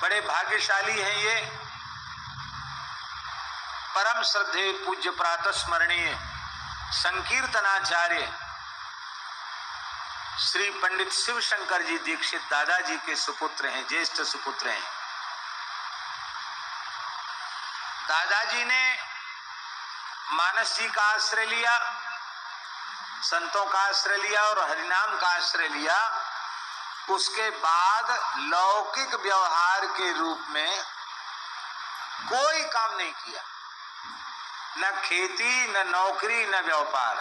बड़े भाग्यशाली हैं ये परम श्रद्धेय पूज्य प्रातः स्मरणीय संकीर्तनाचार्य श्री पंडित शिव शंकर जी दीक्षित दादाजी के सुपुत्र हैं, ज्येष्ठ सुपुत्र हैं। दादाजी ने मानस जी का आश्रय लिया, संतों का आश्रय लिया और हरिनाम का आश्रय लिया। उसके बाद लौकिक व्यवहार के रूप में कोई काम नहीं किया, न खेती, न नौकरी, न व्यापार।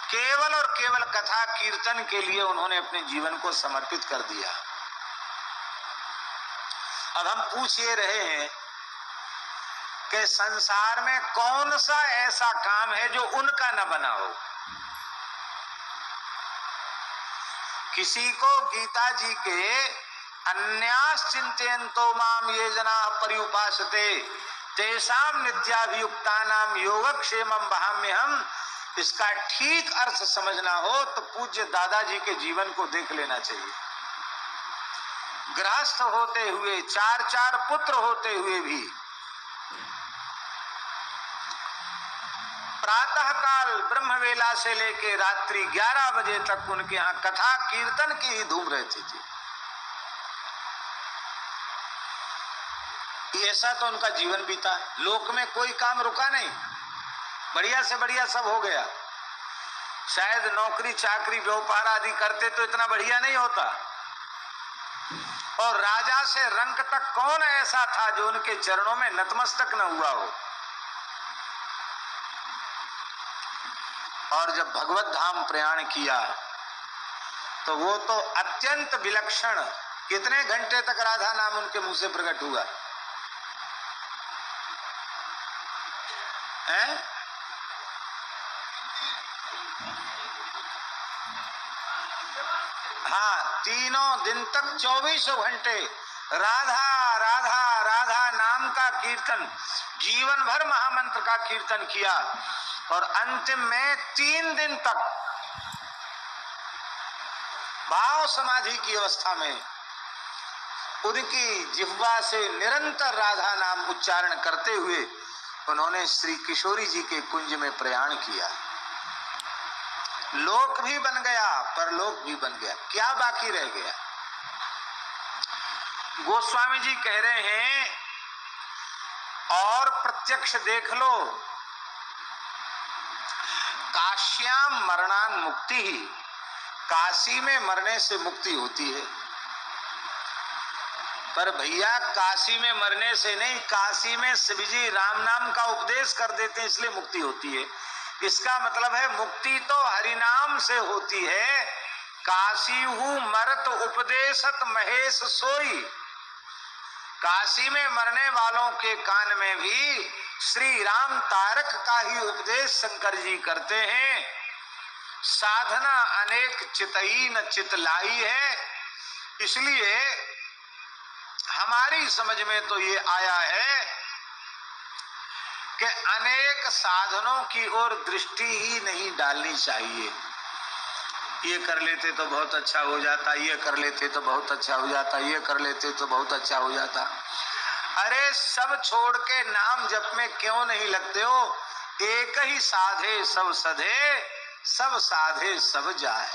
केवल और केवल कथा कीर्तन के लिए उन्होंने अपने जीवन को समर्पित कर दिया। अब हम पूछ ये रहे हैं कि संसार में कौन सा ऐसा काम है जो उनका न बना हो। किसी को गीता जी के अन्यास चिंतयन्तो माम ये जना पर्युपासते तेषाम नित्याभियुक्तानाम योगक्षेमम वहाम्यहम्, इसका ठीक अर्थ समझना हो तो पूज्य दादाजी के जीवन को देख लेना चाहिए। गृहस्थ होते हुए, चार चार पुत्र होते हुए भी प्रातः काल ब्रह्म वेला से लेकर रात्रि 11 बजे तक उनके यहाँ कथा कीर्तन की ही धूम रहती थी। ऐसा तो उनका जीवन बीता। लोक में कोई काम रुका नहीं, बढ़िया से बढ़िया सब हो गया। शायद नौकरी चाकरी व्यापार आदि करते तो इतना बढ़िया नहीं होता। और राजा से रंक तक कौन ऐसा था जो उनके चरणों में नतमस्तक न हुआ हो। और जब भगवत धाम प्रयाण किया तो वो तो अत्यंत विलक्षण, कितने घंटे तक राधा नाम उनके मुंह से प्रकट हुआ है? हाँ, तीनों दिन तक 24 घंटे राधा राधा राधा नाम का कीर्तन, जीवन भर महामंत्र का कीर्तन किया। और अंतिम में 3 दिन तक भाव समाधि की अवस्था में उनकी जिह्वा से निरंतर राधा नाम उच्चारण करते हुए उन्होंने श्री किशोरी जी के कुंज में प्रयाण किया। लोक भी बन गया, परलोक भी बन गया, क्या बाकी रह गया? गोस्वामी जी कह रहे हैं और प्रत्यक्ष देख लो, काश्याम मरणान मुक्ति ही, काशी में मरने से मुक्ति होती है। पर भैया काशी में मरने से नहीं, काशी में शिव जी राम नाम का उपदेश कर देते हैं इसलिए मुक्ति होती है। इसका मतलब है मुक्ति तो हरिनाम से होती है। काशी हूँ मरत उपदेशत महेश सोई, काशी में मरने वालों के कान में भी श्री राम तारक का ही उपदेश शंकर जी करते हैं। साधना अनेक चितई न चितलाई है, इसलिए हमारी समझ में तो ये आया है कि अनेक साधनों की ओर दृष्टि ही नहीं डालनी चाहिए। ये कर लेते तो बहुत अच्छा हो जाता, ये कर लेते तो बहुत अच्छा हो जाता, ये कर लेते तो बहुत अच्छा हो जाता। अरे सब छोड़ के नाम जप में क्यों नहीं लगते हो? एक ही साधे सब सधे, सब साधे सब जाए।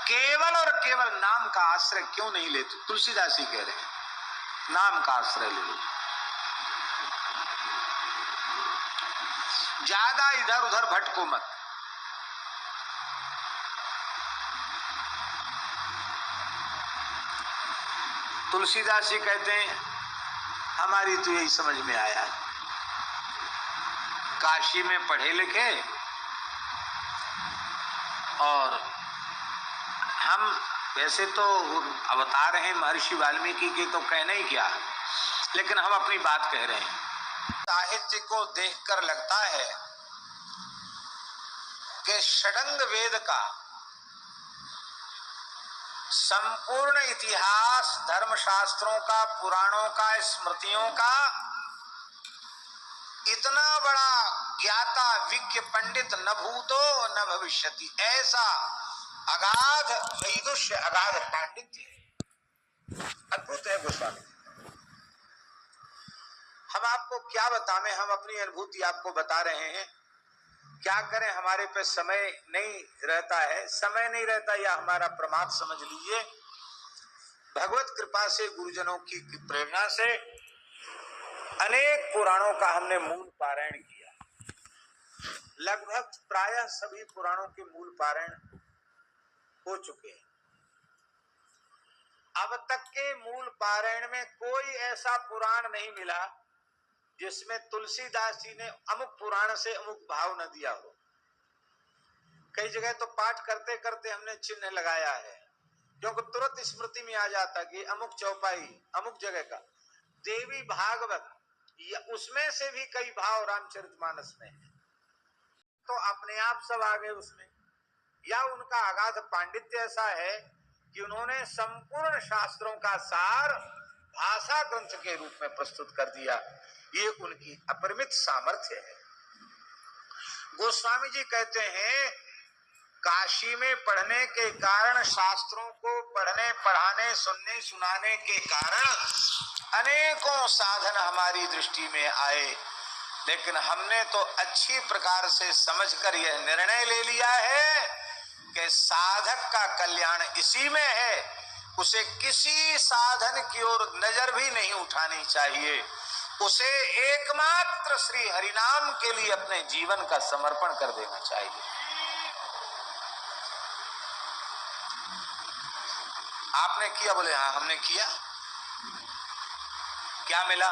केवल और केवल नाम का आश्रय क्यों नहीं लेते? तुलसीदास जी कह रहे हैं नाम का आश्रय ले लो, ज्यादा इधर उधर भटको मत। तुलसीदास जी कहते हैं हमारी तो यही समझ में आया, काशी में पढ़े लिखे और हम वैसे तो अवतार हैं महर्षि वाल्मीकि के, तो कहने ही क्या, लेकिन हम अपनी बात कह रहे हैं। साहित्य को देखकर लगता है कि षडंग वेद का संपूर्ण इतिहास, धर्मशास्त्रों का, पुराणों का, स्मृतियों का इतना बड़ा ज्ञाता विज्ञ पंडित न भूतो न भविष्यति, ऐसा अगाध वैदुष्य, अगाध पांडित्य अद्भुत है गोस्वामी। हम आपको क्या बताएं, हम अपनी अनुभूति आपको बता रहे हैं। क्या करें, हमारे पे समय नहीं रहता है, समय नहीं रहता या हमारा प्रमाद समझ लीजिए। भगवत कृपा से, गुरुजनों की प्रेरणा से अनेक पुराणों का हमने मूल पारायण किया। लगभग प्रायः सभी पुराणों के मूल पारायण हो चुके हैं। अब तक के मूल पारायण में कोई ऐसा पुराण नहीं मिला जिसमें तुलसीदास जी ने अमुक पुराण से अमुक भाव न दिया हो। कई जगह तो पाठ करते करते हमने चिन्ह लगाया है, क्योंकि तुरंत स्मृति में आ जाता कि अमुक चौपाई अमुक जगह का। देवी भागवत या उसमें से भी कई भाव रामचरितमानस में है, तो अपने आप सब आ गए उसमें। या उनका अगाध पांडित्य ऐसा है कि उन्होंने संपूर्ण शास्त्रों का सार भाषा ग्रंथ के रूप में प्रस्तुत कर दिया। ये उनकी अपरिमित सामर्थ्य है। गोस्वामी जी कहते हैं, काशी में पढ़ने के कारण, शास्त्रों को पढ़ने पढ़ाने सुनने सुनाने के कारण अनेकों साधन हमारी दृष्टि में आए, लेकिन हमने तो अच्छी प्रकार से समझकर यह निर्णय ले लिया है कि साधक का कल्याण इसी में है। उसे किसी साधन की ओर नजर भी नहीं उठानी चाहिए। उसे एकमात्र श्री हरिनाम के लिए अपने जीवन का समर्पण कर देना चाहिए। आपने किया? बोले हाँ हमने किया। क्या मिला?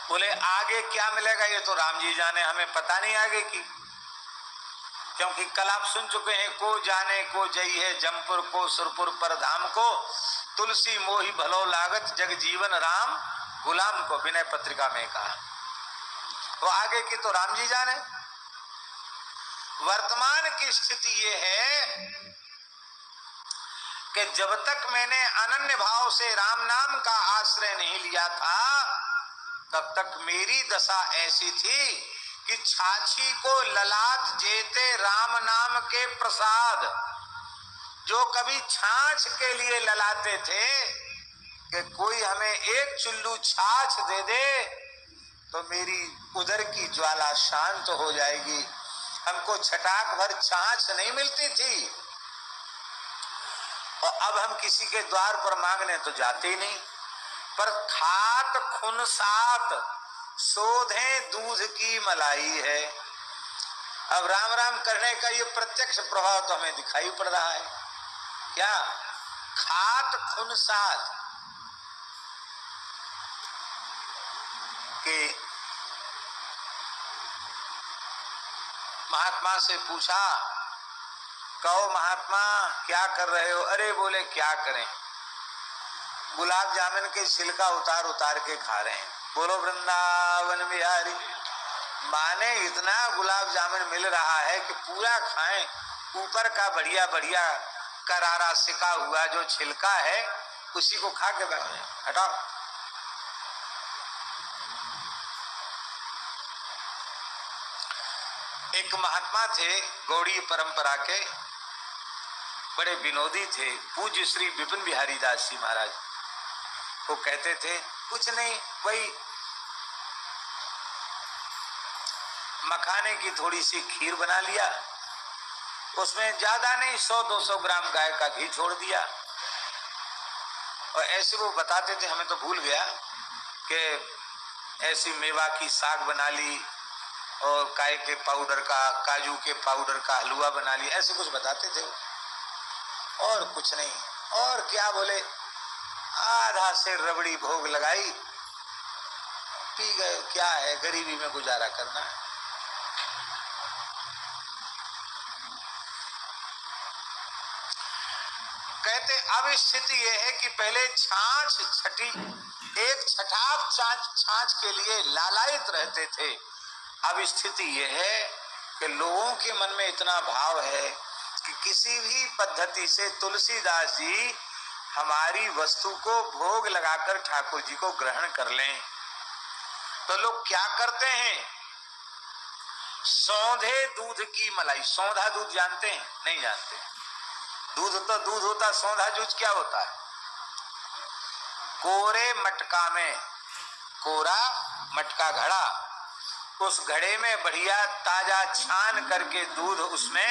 बोले आगे क्या मिलेगा ये तो राम जी जाने, हमें पता नहीं आगे की, क्योंकि कल आप सुन चुके हैं, को जाने को जई है जमपुर को सुरपुर पर धाम को, तुलसी मोही भलो लागत जग जीवन राम गुलाम को, विनय पत्रिका में कहा। वो आगे की तो राम जी जाने। वर्तमान की स्थिति ये है कि जब तक मैंने अनन्य भाव से राम नाम का आश्रय नहीं लिया था, तब तक मेरी दशा ऐसी थी कि छाछी को ललाट जेते राम नाम के प्रसाद। जो कभी छाछ के लिए ललाते थे कि कोई हमें एक चुल्लू छाछ दे दे तो मेरी उदर की ज्वाला शांत हो जाएगी। हमको छटाक भर छाछ नहीं मिलती थी, और अब हम किसी के द्वार पर मांगने तो जाते ही नहीं। पर खात खुन सात सोधे दूध की मलाई है। अब राम राम करने का ये प्रत्यक्ष प्रभाव तो हमें दिखाई पड़ रहा है। क्या? खात खुन सात के महात्मा से पूछा, कहो महात्मा क्या कर रहे हो? अरे बोले क्या करें, गुलाब जामुन के छिलका उतार उतार के खा रहे हैं। बोलो वृंदावन बिहारी। माने इतना गुलाब जामुन मिल रहा है कि पूरा खाएं, ऊपर का बढ़िया बढ़िया करारा सिका हुआ जो छिलका है उसी को खा के बैठे। हटाओ। एक महात्मा थे गौड़ी परंपरा के, बड़े विनोदी थे, पूज्य श्री विपिन बिहारी दास जी महाराज। वो कहते थे कुछ नहीं, वही मखाने की थोड़ी सी खीर बना लिया, उसमें ज्यादा नहीं 100-200 ग्राम गाय का घी छोड़ दिया, और ऐसे वो बताते थे, हमें तो भूल गया, कि ऐसी मेवा की साग बना ली और काय के पाउडर का, काजू के पाउडर का हलवा बना लिया, ऐसे कुछ बताते थे। और कुछ नहीं। और क्या बोले, आधा से रबड़ी भोग लगाई, पी गए। क्या है, गरीबी में गुजारा करना है। कहते अब स्थिति यह है कि पहले छाछ छठी, एक छठाक छाछ के लिए लालायित रहते थे। अब स्थिति यह है कि लोगों के मन में इतना भाव है कि किसी भी पद्धति से तुलसीदास जी हमारी वस्तु को भोग लगाकर ठाकुर जी को ग्रहण कर लें। तो लोग क्या करते हैं, सौंधे दूध की मलाई। सौंधा दूध जानते हैं? नहीं जानते। दूध तो दूध होता, सौंधा दूध क्या होता है? कोरे मटका में, कोरा मटका घड़ा, उस घड़े में बढ़िया ताजा छान करके दूध उसमें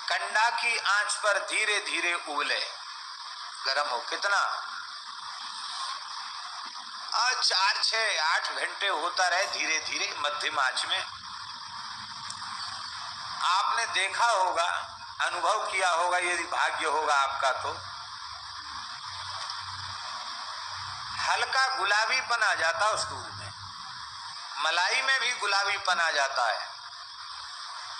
कंडा की आंच पर धीरे धीरे उबले, गर्म हो, कितना 4, 6, 8 घंटे होता रहे धीरे धीरे मध्यम आंच में। आपने देखा होगा, अनुभव किया होगा, यदि भाग्य होगा आपका तो हल्का गुलाबीपन आ जाता उस दूध में, मलाई में भी गुलाबीपन आ जाता है,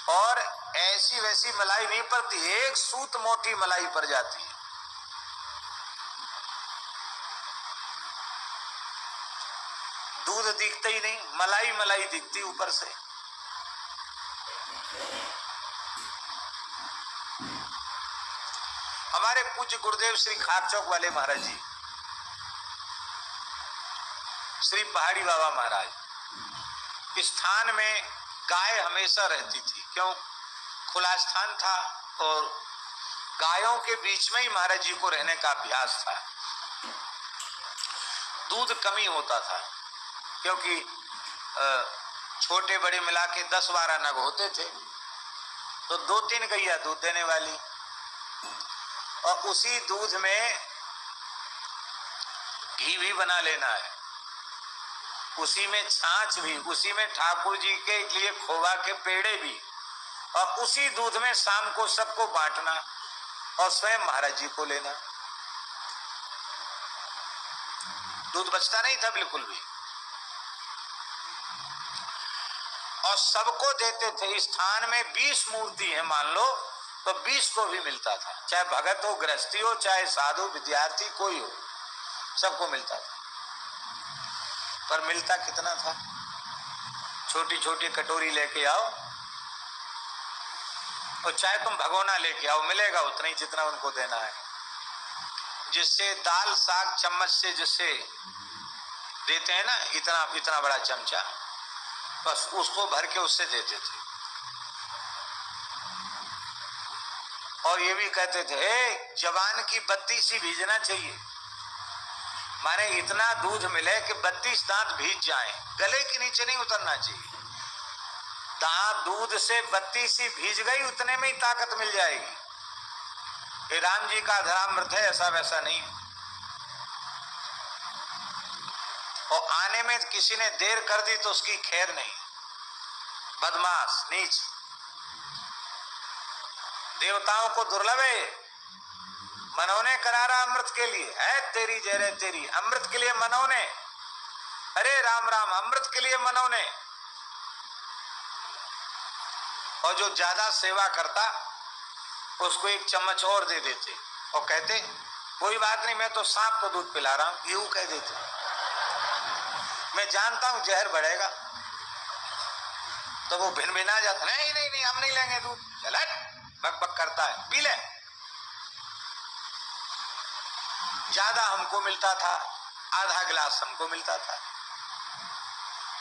और ऐसी वैसी मलाई नहीं पड़ती, एक सूत मोटी मलाई पड़ जाती है। दूध दिखता ही नहीं, मलाई मलाई दिखती ऊपर से। हमारे पूज्य गुरुदेव श्री खारचौक वाले महाराज जी, श्री पहाड़ी बाबा महाराज, स्थान में गाय हमेशा रहती थी, क्यों, खुला स्थान था और गायों के बीच में ही महाराज जी को रहने का अभ्यास था। दूध कमी होता था, क्योंकि छोटे बड़े मिला के 10-12 नग होते थे, तो 2-3 गैया दूध देने वाली, और उसी दूध में घी भी बना लेना है, उसी में छाछ भी, उसी में ठाकुर जी के लिए खोवा के पेड़े भी, और उसी दूध में शाम को सबको बांटना और स्वयं महाराज जी को लेना। दूध बचता नहीं था बिल्कुल भी, और सबको देते थे। स्थान में 20 मूर्ति है मान लो, तो 20 को भी मिलता था, चाहे भगत हो, गृहस्थी हो, चाहे साधु, विद्यार्थी, कोई हो, सबको मिलता था। पर मिलता कितना था, छोटी छोटी कटोरी लेके आओ, और चाहे तुम भगोना लेके आओ, मिलेगा उतना ही जितना उनको देना है। जिससे दाल साग चम्मच से जिससे देते हैं ना, इतना इतना बड़ा चमचा, बस उसको भर के उससे देते थे। और ये भी कहते थे जवान की 32 ही भीजना चाहिए, माने इतना दूध मिले कि 32 दांत भीज जाएं, गले के नीचे नहीं उतरना चाहिए। दांत दूध से 32 ही भीज गई, उतने में ही ताकत मिल जाएगी। ये राम जी का धरामृत है, ऐसा वैसा नहीं। और आने में किसी ने देर कर दी तो उसकी खैर नहीं, बदमाश नीच। देवताओं को दुर्लभ है, मनौने करारा अमृत के लिए है, तेरी जय तेरी, अमृत के लिए मनौने, अरे राम राम, अमृत के लिए मनौने। और जो ज्यादा सेवा करता उसको 1 चम्मच और दे देते, और कहते कोई बात नहीं, मैं तो सांप को दूध पिला रहा हूं, यूं कह देते, मैं जानता हूं जहर बढ़ेगा। तो वो भिन भिना जाता, नहीं नहीं नहीं, हम नहीं लेंगे दूध, चल बक बक करता है, पी ले। ज्यादा हमको मिलता था, आधा गिलास हमको मिलता था,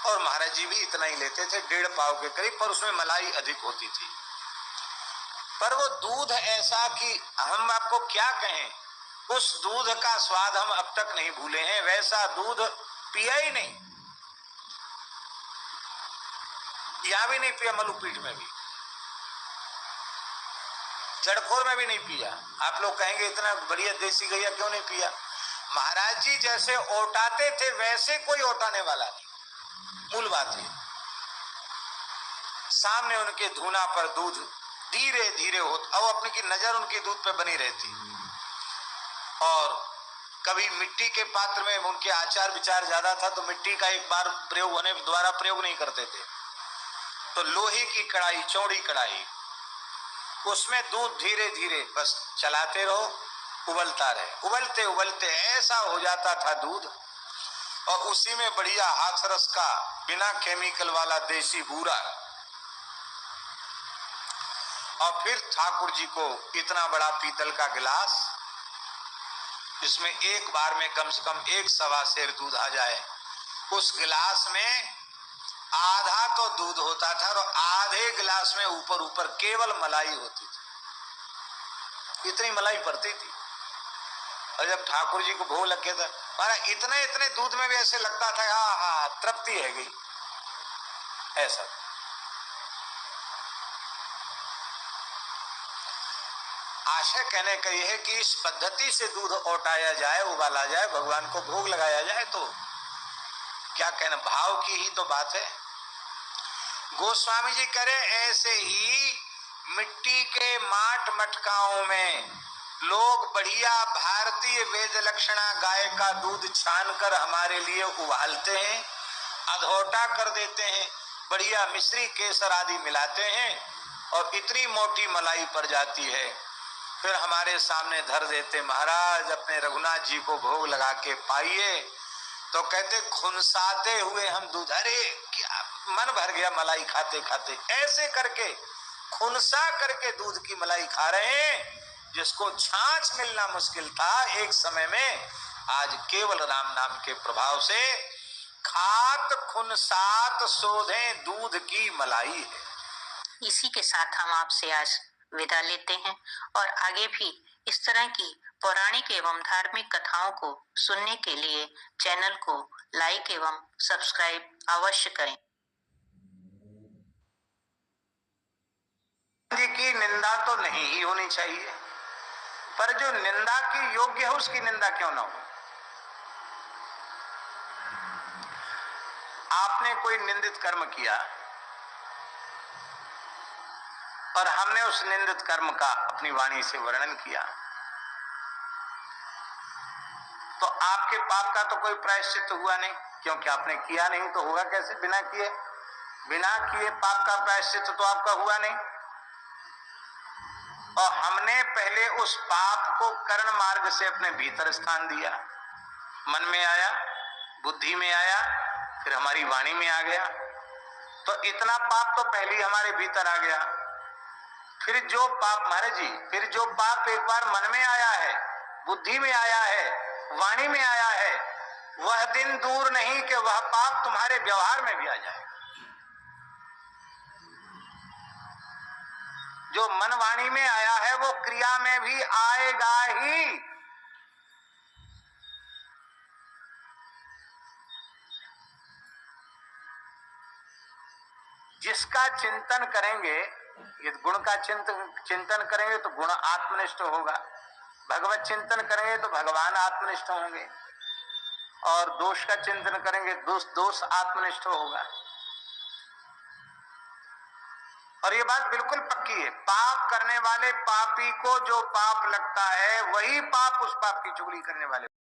और महाराज जी भी इतना ही लेते थे, 1.5 पाव के करीब, पर उसमें मलाई अधिक होती थी। पर वो दूध ऐसा कि हम आपको क्या कहें, उस दूध का स्वाद हम अब तक नहीं भूले हैं, वैसा दूध पिया ही नहीं, यहां भी नहीं पिया, मलुपीठ में भी, जड़खोर में भी नहीं पिया। आप लोग कहेंगे इतना बढ़िया देसी गैया क्यों नहीं पिया? महाराज जी जैसे ओटाते थे वैसे कोई ओटाने वाला नहीं, मूल बात है। सामने उनके धूना पर दूध धीरे धीरे होता, और अपनी की नजर उनके दूध पे बनी रहती। और कभी मिट्टी के पात्र में उनके आचार विचार ज्यादा था, तो मिट्टी का एक बार प्रयोग होने द्वारा प्रयोग नहीं करते थे, तो लोहे की कढ़ाई, चौड़ी कढ़ाई, उसमें दूध धीरे धीरे बस चलाते रहो, उबलता रहे, उबलते उबलते ऐसा हो जाता था दूध, और उसी में बढ़िया हाथरस का बिना केमिकल वाला देसी बूरा, और फिर ठाकुर जी को इतना बड़ा पीतल का गिलास, जिसमें एक बार में कम से कम 1-1.25 सेर दूध आ जाए। उस गिलास में आधा तो दूध होता था, और आधे गिलास में ऊपर ऊपर केवल मलाई होती थी, इतनी मलाई पड़ती थी। और जब ठाकुर जी को भोग लग गया था, महाराज इतने इतने दूध में भी ऐसे लगता था, हाँ तृप्ति है गई ऐसा। आशय कहने का यह है कि इस पद्धति से दूध औटाया जाए, उबाला जाए, भगवान को भोग लगाया जाए, तो क्या कहना, भाव की ही तो बात है। गोस्वामी जी करे ऐसे ही मिट्टी के माट मटकाओं में लोग बढ़िया भारतीय वेद लक्षणा गाय का दूध छान कर हमारे लिए उबालते हैं, अधोटा कर देते हैं, बढ़िया मिश्री केसर आदि मिलाते हैं और इतनी मोटी मलाई पड़ जाती है, फिर हमारे सामने धर देते, महाराज अपने रघुनाथ जी को भोग लगा के पाइए। तो कहते खुनसाते हुए हम दूध, अरे क्या मन भर गया मलाई खाते खाते, ऐसे करके खुनसा करके दूध की मलाई खा रहे हैं। जिसको छाछ मिलना मुश्किल था एक समय में, आज केवल राम नाम के प्रभाव से खात खुनसात सोधे दूध की मलाई है। इसी के साथ हम आपसे आज विदा लेते हैं और आगे भी इस तरह की पौराणिक एवं धार्मिक कथाओं को सुनने के लिए चैनल को लाइक एवं सब्सक्राइब अवश्य करें। जी की निंदा तो नहीं ही होनी चाहिए, पर जो निंदा की योग्य है उसकी निंदा क्यों ना हो। आपने कोई निंदित कर्म किया और हमने उस निंदित कर्म का अपनी वाणी से वर्णन किया, तो आपके पाप का तो कोई प्रायश्चित हुआ नहीं, क्योंकि आपने किया नहीं तो होगा कैसे। बिना किए पाप का प्रायश्चित तो आपका हुआ नहीं। और हमने पहले उस पाप को कर्ण मार्ग से अपने भीतर स्थान दिया, मन में आया, बुद्धि में आया, फिर हमारी वाणी में आ गया, तो इतना पाप तो पहले ही हमारे भीतर आ गया। फिर जो पाप, महाराज जी, फिर जो पाप एक बार मन में आया है, बुद्धि में आया है, वाणी में आया है, वह दिन दूर नहीं कि वह पाप तुम्हारे व्यवहार में भी आ जाएगा। जो मन वाणी में आया है वो क्रिया में भी आएगा ही। जिसका चिंतन करेंगे, ये गुण का चिंतन करेंगे तो गुण आत्मनिष्ठ होगा, भगवत चिंतन करेंगे तो भगवान आत्मनिष्ठ होंगे, और दोष का चिंतन करेंगे दोष आत्मनिष्ठ होगा। और ये बात बिल्कुल पक्की है, पाप करने वाले पापी को जो पाप लगता है वही पाप उस पाप की चुगली करने वाले